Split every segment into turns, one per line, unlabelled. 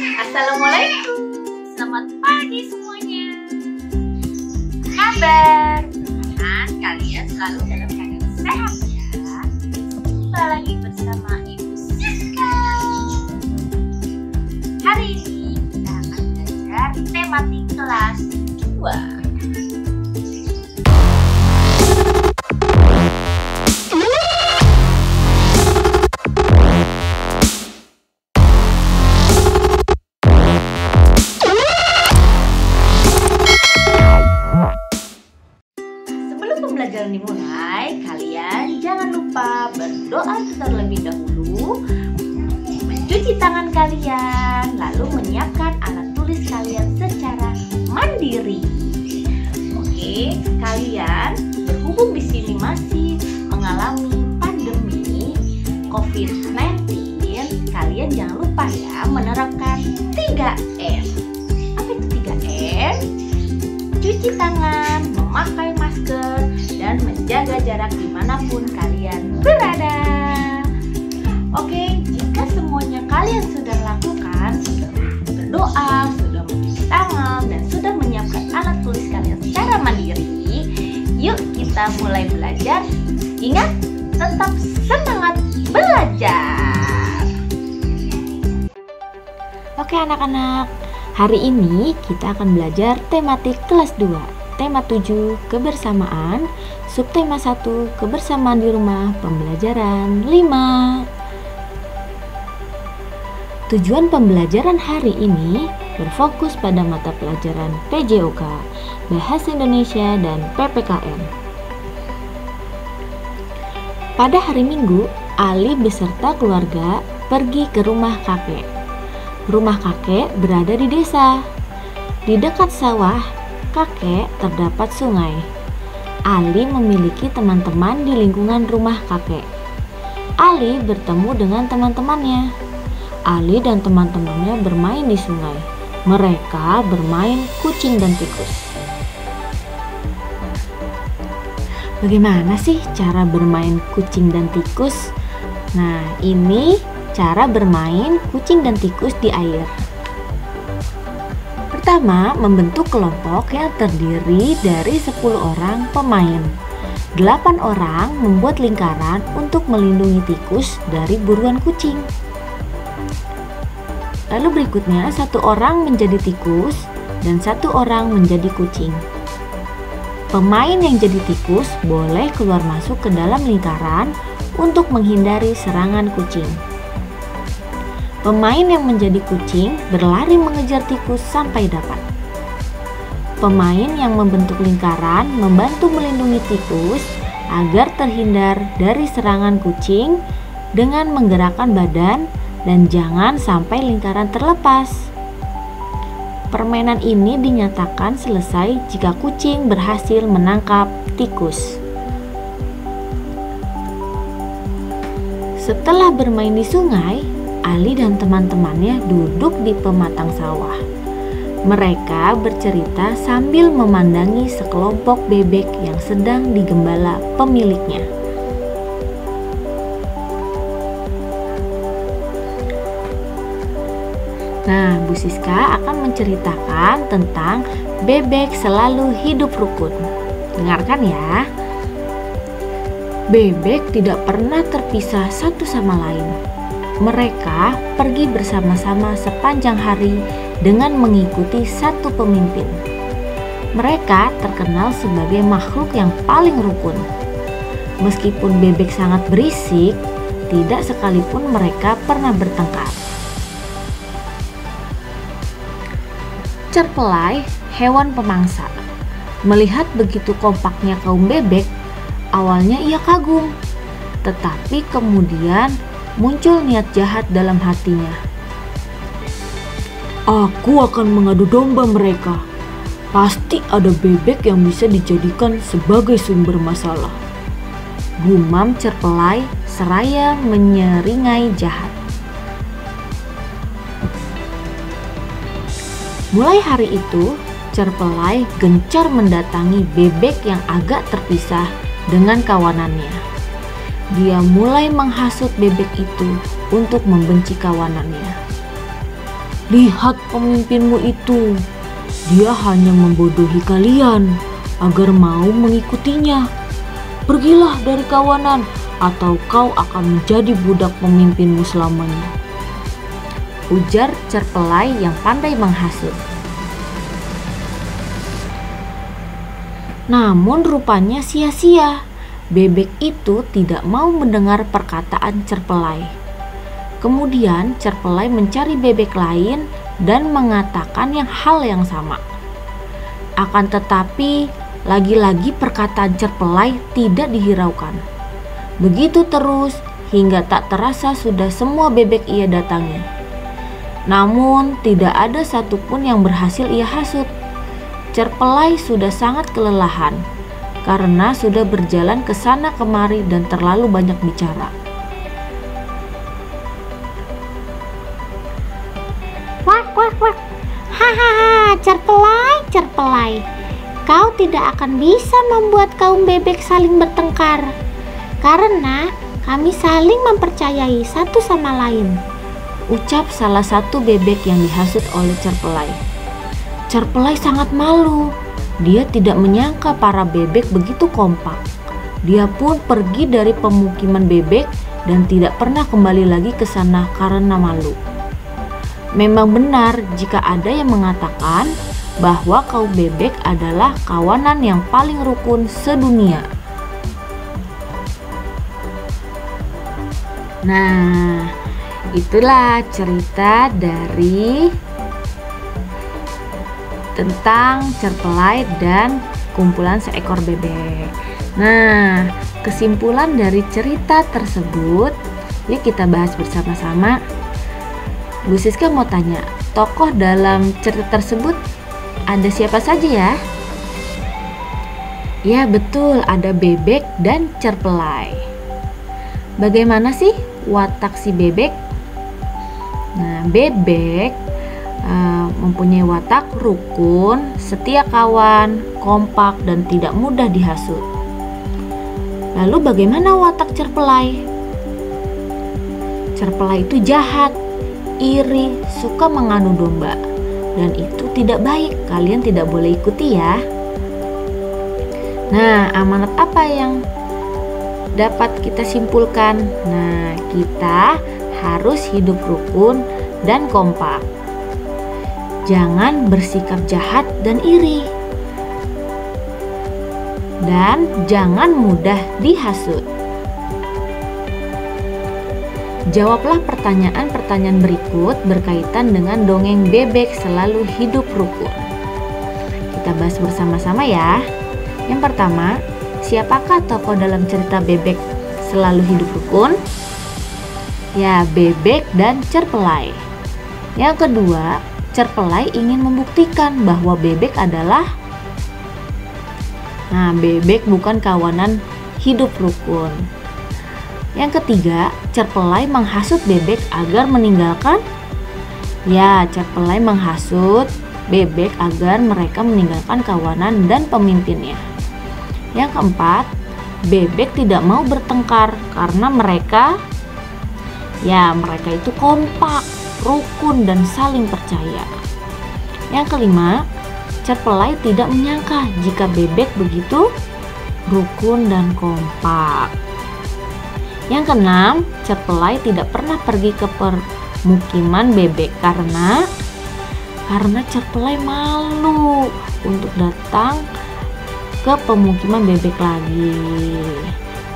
Assalamualaikum, selamat pagi semuanya. Kabar? Mudah-mudahan kalian selalu dalam keadaan sehat ya. Jumpa lagi bersama Ibu Siska. Hari ini kita akan belajar tematik kelas 2. Pembelajaran dimulai, kalian jangan lupa berdoa terlebih dahulu, mencuci tangan kalian, lalu menyiapkan alat tulis kalian secara mandiri. Oke, kalian berhubung di sini masih mengalami pandemi COVID-19, kalian jangan lupa ya menerapkan 3M. Apa itu 3M? Cuci tangan, memakai masker, dan menjaga jarak dimanapun kalian berada. Oke, jika semuanya kalian sudah lakukan, sudah berdoa, sudah mencuci tangan, dan sudah menyiapkan alat tulis kalian secara mandiri, yuk kita mulai belajar. Ingat, tetap semangat belajar.
Oke anak-anak, hari ini kita akan belajar tematik kelas 2. Tema 7, kebersamaan. Subtema 1, kebersamaan di rumah. Pembelajaran 5. Tujuan pembelajaran hari ini berfokus pada mata pelajaran PJOK, Bahasa Indonesia, dan PPKN. Pada hari Minggu, Ali beserta keluarga pergi ke rumah kakek. Rumah kakek berada di desa. Di dekat sawah kakek terdapat sungai. Ali memiliki teman-teman di lingkungan rumah kakek. Ali bertemu dengan teman-temannya. Ali dan teman-temannya bermain di sungai. Mereka bermain kucing dan tikus. Bagaimana sih cara bermain kucing dan tikus? Nah, ini cara bermain kucing dan tikus di air. Pertama, membentuk kelompok yang terdiri dari 10 orang pemain. 8 orang membuat lingkaran untuk melindungi tikus dari buruan kucing. Lalu berikutnya, 1 orang menjadi tikus dan 1 orang menjadi kucing. Pemain yang jadi tikus boleh keluar masuk ke dalam lingkaran untuk menghindari serangan kucing. Pemain yang menjadi kucing berlari mengejar tikus sampai dapat. Pemain yang membentuk lingkaran membantu melindungi tikus agar terhindar dari serangan kucing dengan menggerakkan badan dan jangan sampai lingkaran terlepas. Permainan ini dinyatakan selesai jika kucing berhasil menangkap tikus. Setelah bermain di sungai, Ali dan teman-temannya duduk di pematang sawah. Mereka bercerita sambil memandangi sekelompok bebek yang sedang digembala pemiliknya. Nah, Bu Siska akan menceritakan tentang bebek selalu hidup rukun. Dengarkan ya. Bebek tidak pernah terpisah satu sama lain. Mereka pergi bersama-sama sepanjang hari dengan mengikuti satu pemimpin. Mereka terkenal sebagai makhluk yang paling rukun. Meskipun bebek sangat berisik, tidak sekalipun mereka pernah bertengkar. Cerpelai, hewan pemangsa. Melihat begitu kompaknya kaum bebek, awalnya ia kagum. Tetapi kemudian muncul niat jahat dalam hatinya. Aku akan mengadu domba mereka. Pasti ada bebek yang bisa dijadikan sebagai sumber masalah. Gumam Cerpelai seraya menyeringai jahat. Mulai hari itu, Cerpelai gencar mendatangi bebek yang agak terpisah dengan kawanannya. Dia mulai menghasut bebek itu untuk membenci kawanannya. Lihat pemimpinmu itu, dia hanya membodohi kalian agar mau mengikutinya. Pergilah dari kawanan atau kau akan menjadi budak pemimpinmu selamanya, ujar Cerpelai yang pandai menghasut. Namun rupanya sia-sia. Bebek itu tidak mau mendengar perkataan Cerpelai. Kemudian Cerpelai mencari bebek lain dan mengatakan hal yang sama. Akan tetapi lagi-lagi perkataan Cerpelai tidak dihiraukan. Begitu terus hingga tak terasa sudah semua bebek ia datangi. Namun tidak ada satupun yang berhasil ia hasut. Cerpelai sudah sangat kelelahan karena sudah berjalan ke sana kemari dan terlalu banyak bicara.
Wak wak wak. Hahaha, Cerpelai, Cerpelai. Kau tidak akan bisa membuat kaum bebek saling bertengkar karena kami saling mempercayai satu sama lain,
ucap salah satu bebek yang dihasut oleh Cerpelai. Cerpelai sangat malu. Dia tidak menyangka para bebek begitu kompak. Dia pun pergi dari pemukiman bebek dan tidak pernah kembali lagi ke sana karena malu. Memang benar jika ada yang mengatakan bahwa kaum bebek adalah kawanan yang paling rukun sedunia. Nah, itulah cerita dari tentang Cerpelai dan kumpulan seekor bebek. Nah, kesimpulan dari cerita tersebut, yuk kita bahas bersama-sama. Bu Siska mau tanya, tokoh dalam cerita tersebut ada siapa saja ya? Ya betul, ada bebek dan Cerpelai. Bagaimana sih watak si bebek? Nah, bebek mempunyai watak rukun, setia kawan, kompak, dan tidak mudah dihasut. Lalu bagaimana watak Cerpelai? Cerpelai itu jahat, iri, suka mengadu domba, dan itu tidak baik. Kalian tidak boleh ikuti ya. Nah, amanat apa yang dapat kita simpulkan? Nah, kita harus hidup rukun dan kompak. Jangan bersikap jahat dan iri. Dan jangan mudah dihasut. Jawablah pertanyaan-pertanyaan berikut berkaitan dengan dongeng bebek selalu hidup rukun. Kita bahas bersama-sama ya. Yang pertama, siapakah tokoh dalam cerita bebek selalu hidup rukun? Ya, bebek dan Cerpelai. Yang kedua, Cerpelai ingin membuktikan bahwa bebek adalah bebek bukan kawanan hidup rukun. Yang ketiga, Cerpelai menghasut bebek agar meninggalkan. Ya, Cerpelai menghasut bebek agar mereka meninggalkan kawanan dan pemimpinnya. Yang keempat, bebek tidak mau bertengkar karena mereka itu kompak, rukun, dan saling percaya. Yang kelima, Cerpelai tidak menyangka jika bebek begitu rukun dan kompak. Yang keenam, Cerpelai tidak pernah pergi ke permukiman bebek karena Cerpelai malu untuk datang ke pemukiman bebek lagi.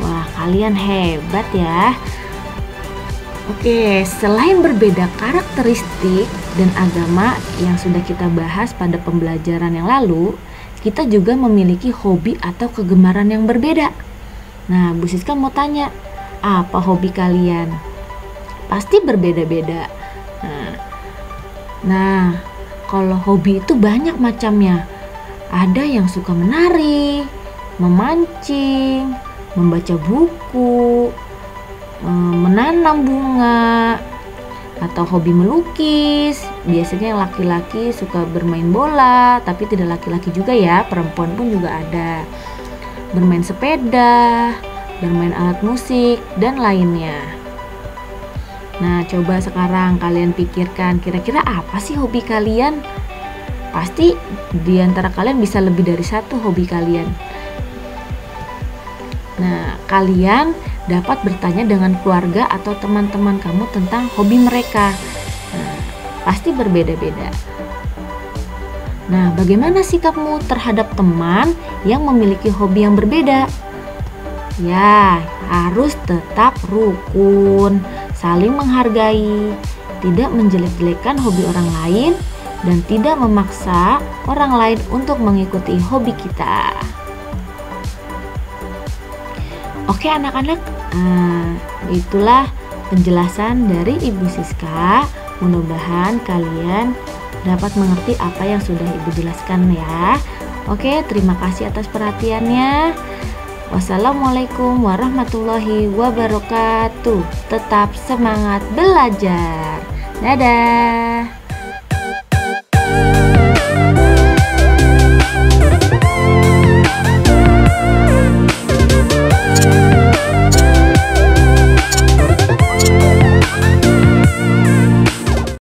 Wah, kalian hebat ya. Oke, selain berbeda karakteristik dan agama yang sudah kita bahas pada pembelajaran yang lalu, kita juga memiliki hobi atau kegemaran yang berbeda. Nah, Bu Siska mau tanya, apa hobi kalian? Pasti berbeda-beda. Nah, kalau hobi itu banyak macamnya. Ada yang suka menari, memancing, membaca buku, menanam bunga, atau hobi melukis. Biasanya laki-laki suka bermain bola, tapi tidak laki-laki juga ya, perempuan pun juga ada. Bermain sepeda, bermain alat musik, dan lainnya. Nah, coba sekarang kalian pikirkan, kira-kira apa sih hobi kalian? Pasti di antara kalian bisa lebih dari satu hobi kalian. Nah, kalian dapat bertanya dengan keluarga atau teman-teman kamu tentang hobi mereka. Nah, pasti berbeda-beda. Nah, bagaimana sikapmu terhadap teman yang memiliki hobi yang berbeda? Ya, harus tetap rukun, saling menghargai, tidak menjelek-jelekan hobi orang lain, dan tidak memaksa orang lain untuk mengikuti hobi kita. Oke anak-anak, itulah penjelasan dari Ibu Siska. Mudah-mudahan kalian dapat mengerti apa yang sudah Ibu jelaskan ya. Oke, terima kasih atas perhatiannya. Wassalamualaikum warahmatullahi wabarakatuh. Tetap semangat belajar. Dadah.